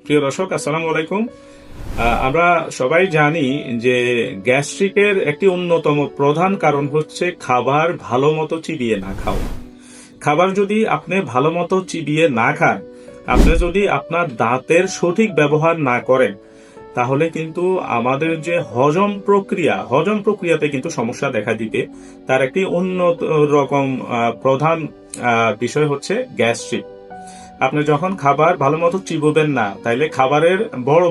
প্রিয় দর্শক, আসসালামু আলাইকুম। আমরা সবাই জানি যে গ্যাস্ট্রিকের একটি অন্যতম প্রধান কারণ হচ্ছে খাবার ভালো মতো চিবিয়ে না খাওয়া। খাবার যদি আপনি ভালো মতো চিবিয়ে না খান, আপনি যদি আপনার দাঁতের সঠিক ব্যবহার না করেন, তাহলে কিন্তু আমাদের যে হজম প্রক্রিয়াতে কিন্তু সমস্যা দেখা দিবে। তার একটি অন্য রকম প্রধান বিষয় হচ্ছে গ্যাস্ট্রিক। আপনি যখন খাবার ভালো মতো চিবোবেন না, তাইলে খাবারের বড়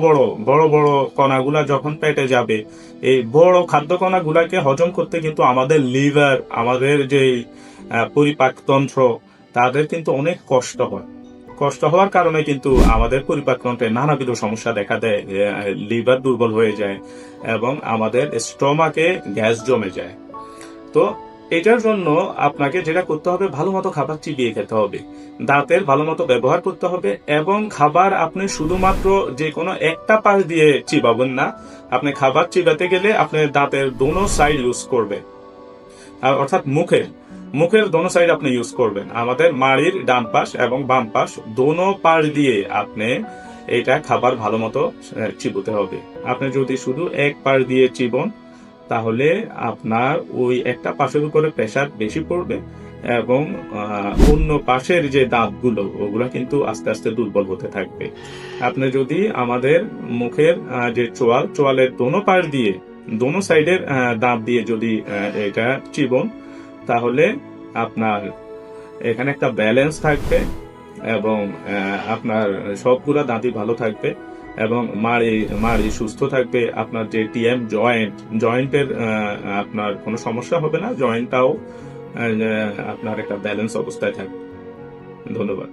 বড় কণাগুলা যখন পেটে যাবে, এই বড় খাদ্য কণাগুলাকে হজম করতে কিন্তু আমাদের লিভার, আমাদের যে পরিপাকতন্ত্র, তাদের কিন্তু অনেক কষ্ট হওয়ার কারণে কিন্তু আমাদের পরিপাকতন্ত্রে নানাবিধ সমস্যা দেখা দেয়। লিভার দুর্বল হয়ে যায় এবং আমাদের স্টমাকে গ্যাস জমে যায়। তো এটার জন্য আপনাকে যেটা করতে হবে, ভালো মতো খাবার চিবিয়ে খেতে হবে, দাঁতের ভালো মতো ব্যবহার করতে হবে, এবং খাবার আপনি শুধুমাত্র যে কোনো একটা পাশ দিয়ে চিবাবেন না। আপনি খাবার চিবাতে গেলে আপনি দাঁতের দোনো সাইড ইউজ করবেন, অর্থাৎ মুখের দোনো সাইড আপনি ইউজ করবেন। আমাদের মাড়ির ডান পাশ এবং বাম পাশ দোনো পাশ দিয়ে আপনি এটা খাবার ভালো মতো চিবোতে হবে। আপনি যদি শুধু এক পাশ দিয়ে চিবন, তাহলে আপনার ওই একটা পাশের উপরে প্রেসার বেশি পড়বে এবং অন্য পাশের যে দাঁতগুলো, ওগুলা কিন্তু আস্তে আস্তে দুর্বল হতে থাকবে। আপনি যদি আমাদের মুখের যে চোয়ালের দোনো পাশ দিয়ে, দোনো সাইডের দাঁত দিয়ে যদি এটা চিবন, তাহলে আপনার এখানে একটা ব্যালেন্স থাকবে এবং আপনার সবগুলা দাঁতই ভালো থাকবে এবং মাড়ি সুস্থ থাকবে। আপনার যে টিএম জয়েন্টের আপনার কোনো সমস্যা হবে না, জয়েন্টটাও আপনার একটা ব্যালেন্স অবস্থায় থাকবে। ধন্যবাদ।